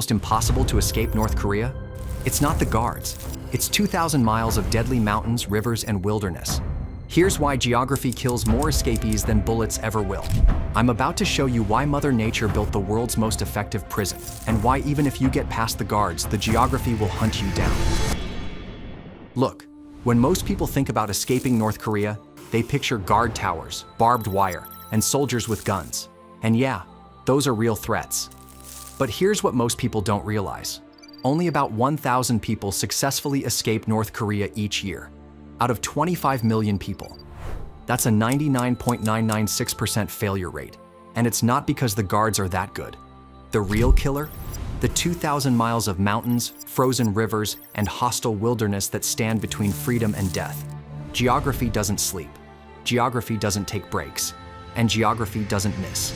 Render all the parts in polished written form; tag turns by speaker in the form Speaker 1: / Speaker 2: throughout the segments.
Speaker 1: almost impossible to escape North Korea? It's not the guards. It's 2,000 miles of deadly mountains, rivers, and wilderness. Here's why geography kills more escapees than bullets ever will. I'm about to show you why Mother Nature built the world's most effective prison, and why even if you get past the guards, the geography will hunt you down. Look, when most people think about escaping North Korea, they picture guard towers, barbed wire, and soldiers with guns. And yeah, those are real threats. But here's what most people don't realize. Only about 1,000 people successfully escape North Korea each year, out of 25 million people. That's a 99.996% failure rate, and it's not because the guards are that good. The real killer? The 2,000 miles of mountains, frozen rivers, and hostile wilderness that stand between freedom and death. Geography doesn't sleep. Geography doesn't take breaks. And geography doesn't miss.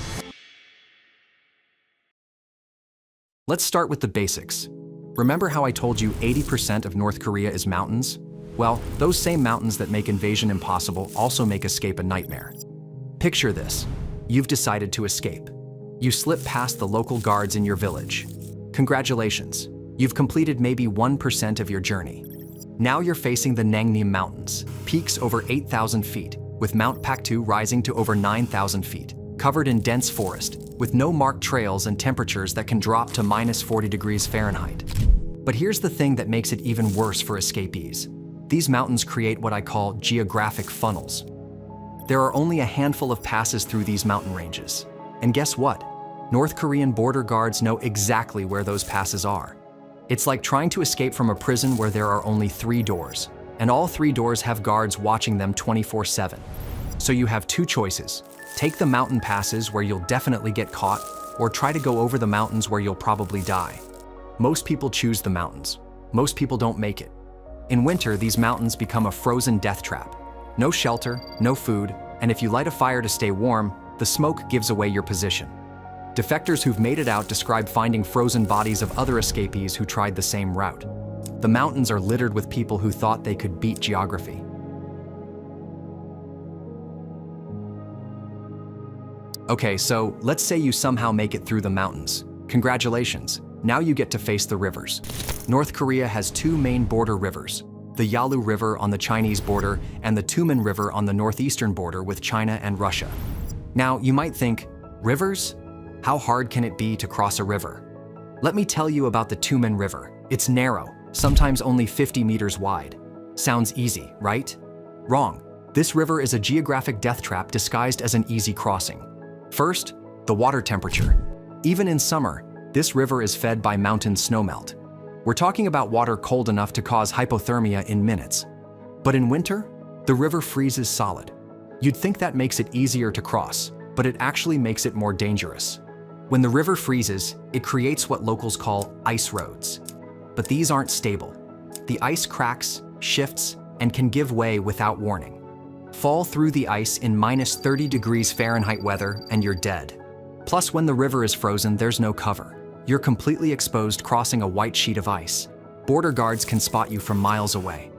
Speaker 1: Let's start with the basics. Remember how I told you 80% of North Korea is mountains? Well, those same mountains that make invasion impossible also make escape a nightmare. Picture this. You've decided to escape. You slip past the local guards in your village. Congratulations. You've completed maybe 1% of your journey. Now you're facing the Nangnim Mountains, peaks over 8,000 feet, with Mount Paktu rising to over 9,000 feet, covered in dense forest, with no marked trails and temperatures that can drop to minus 40 degrees Fahrenheit. But here's the thing that makes it even worse for escapees. These mountains create what I call geographic funnels. There are only a handful of passes through these mountain ranges. And guess what? North Korean border guards know exactly where those passes are. It's like trying to escape from a prison where there are only 3 doors, and all 3 doors have guards watching them 24/7. So you have 2 choices. Take the mountain passes where you'll definitely get caught, or try to go over the mountains where you'll probably die. Most people choose the mountains. Most people don't make it. In winter, these mountains become a frozen death trap. No shelter, no food, and if you light a fire to stay warm, the smoke gives away your position. Defectors who've made it out describe finding frozen bodies of other escapees who tried the same route. The mountains are littered with people who thought they could beat geography. Okay, so let's say you somehow make it through the mountains. Congratulations. Now you get to face the rivers. North Korea has 2 main border rivers, the Yalu River on the Chinese border and the Tumen River on the northeastern border with China and Russia. Now, you might think, rivers? How hard can it be to cross a river? Let me tell you about the Tumen River. It's narrow, sometimes only 50 meters wide. Sounds easy, right? Wrong. This river is a geographic death trap disguised as an easy crossing. First, the water temperature. Even in summer, this river is fed by mountain snowmelt. We're talking about water cold enough to cause hypothermia in minutes. But in winter, the river freezes solid. You'd think that makes it easier to cross, but it actually makes it more dangerous. When the river freezes, it creates what locals call ice roads. But these aren't stable. The ice cracks, shifts, and can give way without warning. Fall through the ice in minus 30 degrees Fahrenheit weather and you're dead. Plus, when the river is frozen, there's no cover. You're completely exposed crossing a white sheet of ice. Border guards can spot you from miles away.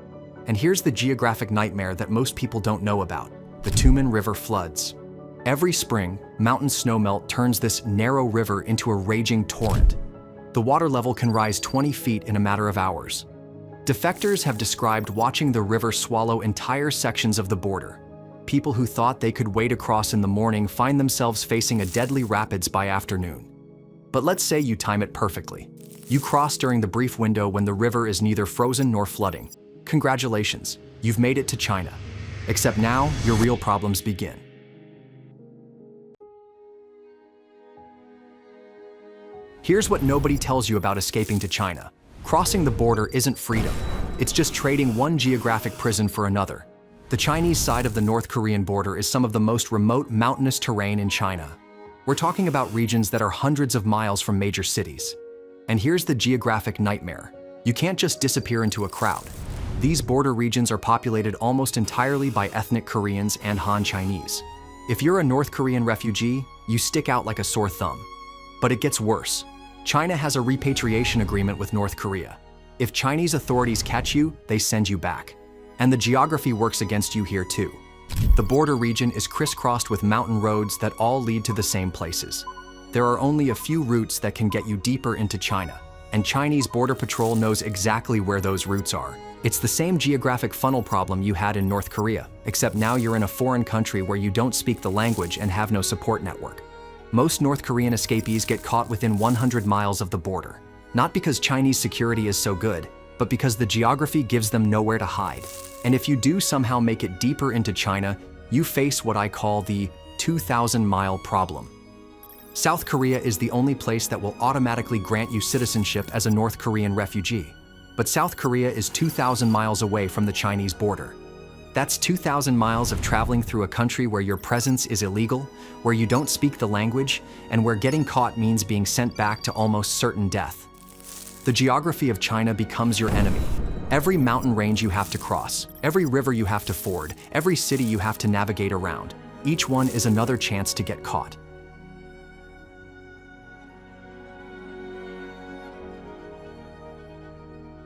Speaker 1: And here's the geographic nightmare that most people don't know about: the Tumen River floods. Every spring, mountain snowmelt turns this narrow river into a raging torrent. The water level can rise 20 feet in a matter of hours. Defectors have described watching the river swallow entire sections of the border. People who thought they could wade across in the morning find themselves facing a deadly rapids by afternoon. But let's say you time it perfectly. You cross during the brief window when the river is neither frozen nor flooding. Congratulations, you've made it to China. Except now, your real problems begin. Here's what nobody tells you about escaping to China. Crossing the border isn't freedom. It's just trading one geographic prison for another. The Chinese side of the North Korean border is some of the most remote mountainous terrain in China. We're talking about regions that are hundreds of miles from major cities. And here's the geographic nightmare. You can't just disappear into a crowd. These border regions are populated almost entirely by ethnic Koreans and Han Chinese. If you're a North Korean refugee, you stick out like a sore thumb. But it gets worse. China has a repatriation agreement with North Korea. If Chinese authorities catch you, they send you back. And the geography works against you here too. The border region is crisscrossed with mountain roads that all lead to the same places. There are only a few routes that can get you deeper into China, and Chinese Border Patrol knows exactly where those routes are. It's the same geographic funnel problem you had in North Korea, except now you're in a foreign country where you don't speak the language and have no support network. Most North Korean escapees get caught within 100 miles of the border, not because Chinese security is so good, but because the geography gives them nowhere to hide. And if you do somehow make it deeper into China, you face what I call the 2,000-mile problem. South Korea is the only place that will automatically grant you citizenship as a North Korean refugee. But South Korea is 2,000 miles away from the Chinese border. That's 2,000 miles of traveling through a country where your presence is illegal, where you don't speak the language, and where getting caught means being sent back to almost certain death. The geography of China becomes your enemy. Every mountain range you have to cross, every river you have to ford, every city you have to navigate around, each one is another chance to get caught.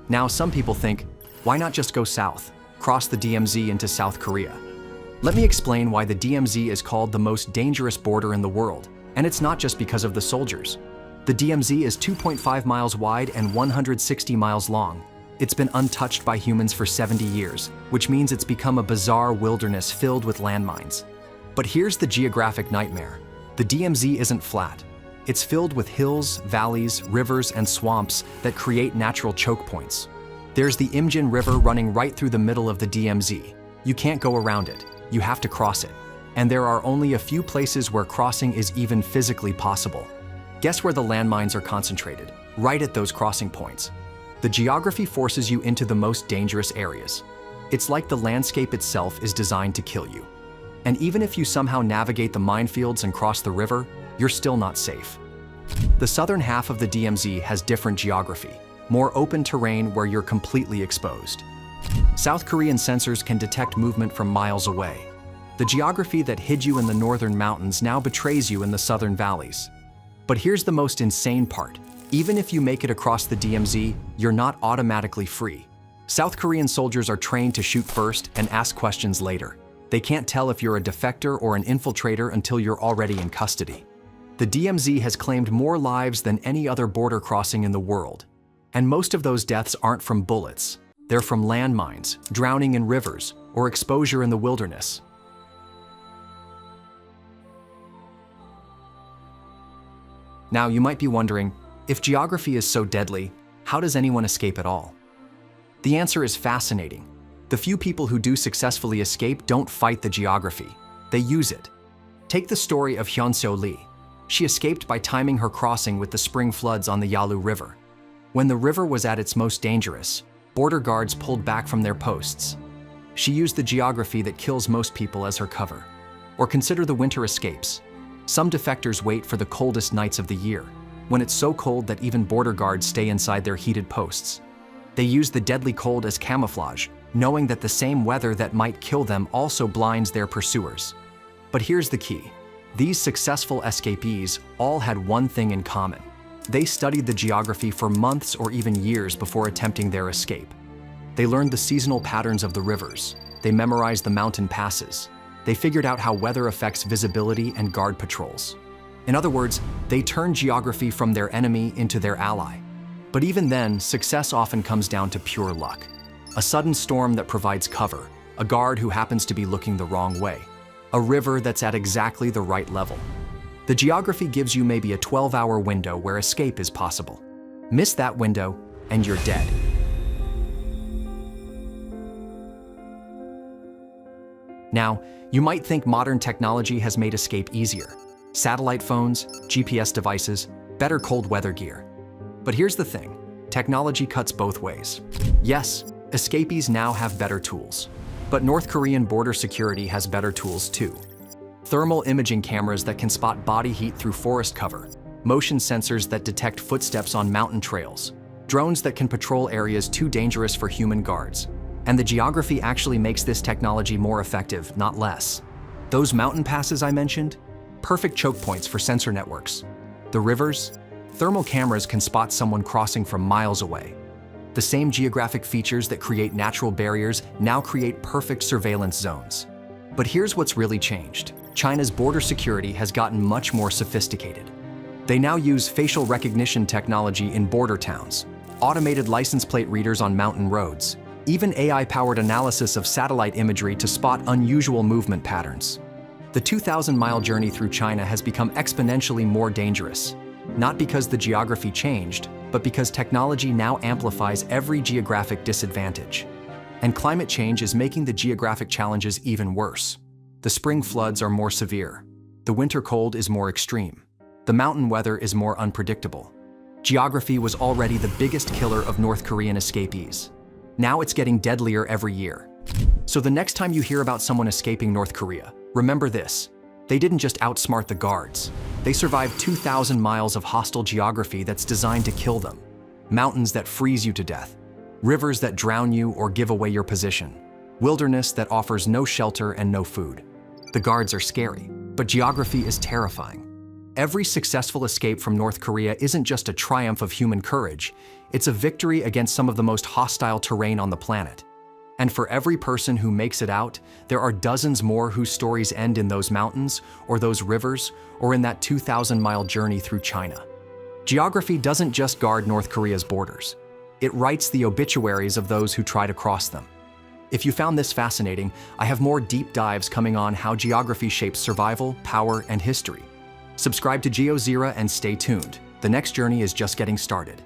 Speaker 1: Now, some people think, why not just go south, cross the DMZ into South Korea? Let me explain why the DMZ is called the most dangerous border in the world, and it's not just because of the soldiers. The DMZ is 2.5 miles wide and 160 miles long. It's been untouched by humans for 70 years, which means it's become a bizarre wilderness filled with landmines. But here's the geographic nightmare. The DMZ isn't flat. It's filled with hills, valleys, rivers, and swamps that create natural choke points. There's the Imjin River running right through the middle of the DMZ. You can't go around it. You have to cross it. And there are only a few places where crossing is even physically possible. Guess where the landmines are concentrated? Right at those crossing points. The geography forces you into the most dangerous areas. It's like the landscape itself is designed to kill you. And even if you somehow navigate the minefields and cross the river, you're still not safe. The southern half of the DMZ has different geography, more open terrain where you're completely exposed. South Korean sensors can detect movement from miles away. The geography that hid you in the northern mountains now betrays you in the southern valleys. But here's the most insane part. Even if you make it across the DMZ, you're not automatically free. South Korean soldiers are trained to shoot first and ask questions later. They can't tell if you're a defector or an infiltrator until you're already in custody. The DMZ has claimed more lives than any other border crossing in the world. And most of those deaths aren't from bullets. They're from landmines, drowning in rivers, or exposure in the wilderness. Now, you might be wondering, if geography is so deadly, how does anyone escape at all? The answer is fascinating. The few people who do successfully escape don't fight the geography. They use it. Take the story of Hyun-seo Lee. She escaped by timing her crossing with the spring floods on the Yalu River. When the river was at its most dangerous, border guards pulled back from their posts. She used the geography that kills most people as her cover. Or consider the winter escapes. Some defectors wait for the coldest nights of the year, when it's so cold that even border guards stay inside their heated posts. They use the deadly cold as camouflage, knowing that the same weather that might kill them also blinds their pursuers. But here's the key. These successful escapees all had one thing in common. They studied the geography for months or even years before attempting their escape. They learned the seasonal patterns of the rivers. They memorized the mountain passes. They figured out how weather affects visibility and guard patrols. In other words, they turned geography from their enemy into their ally. But even then, success often comes down to pure luck. A sudden storm that provides cover, a guard who happens to be looking the wrong way, a river that's at exactly the right level. The geography gives you maybe a 12-hour window where escape is possible. Miss that window, and you're dead. Now, you might think modern technology has made escape easier. Satellite phones, GPS devices, better cold weather gear. But here's the thing, technology cuts both ways. Yes, escapees now have better tools. But North Korean border security has better tools too. Thermal imaging cameras that can spot body heat through forest cover, motion sensors that detect footsteps on mountain trails, drones that can patrol areas too dangerous for human guards. And the geography actually makes this technology more effective, not less. Those mountain passes I mentioned? Perfect choke points for sensor networks. The rivers? Thermal cameras can spot someone crossing from miles away. The same geographic features that create natural barriers now create perfect surveillance zones. But here's what's really changed. China's border security has gotten much more sophisticated. They now use facial recognition technology in border towns, automated license plate readers on mountain roads, even AI-powered analysis of satellite imagery to spot unusual movement patterns. The 2,000-mile journey through China has become exponentially more dangerous, not because the geography changed, but because technology now amplifies every geographic disadvantage. And climate change is making the geographic challenges even worse. The spring floods are more severe. The winter cold is more extreme. The mountain weather is more unpredictable. Geography was already the biggest killer of North Korean escapees. Now it's getting deadlier every year. So the next time you hear about someone escaping North Korea, remember this: they didn't just outsmart the guards. They survived 2,000 miles of hostile geography that's designed to kill them. Mountains that freeze you to death. Rivers that drown you or give away your position. Wilderness that offers no shelter and no food. The guards are scary, but geography is terrifying. Every successful escape from North Korea isn't just a triumph of human courage, it's a victory against some of the most hostile terrain on the planet. And for every person who makes it out, there are dozens more whose stories end in those mountains, or those rivers, or in that 2,000-mile journey through China. Geography doesn't just guard North Korea's borders. It writes the obituaries of those who try to cross them. If you found this fascinating, I have more deep dives coming on how geography shapes survival, power, and history. Subscribe to GeoZyra and stay tuned. The next journey is just getting started.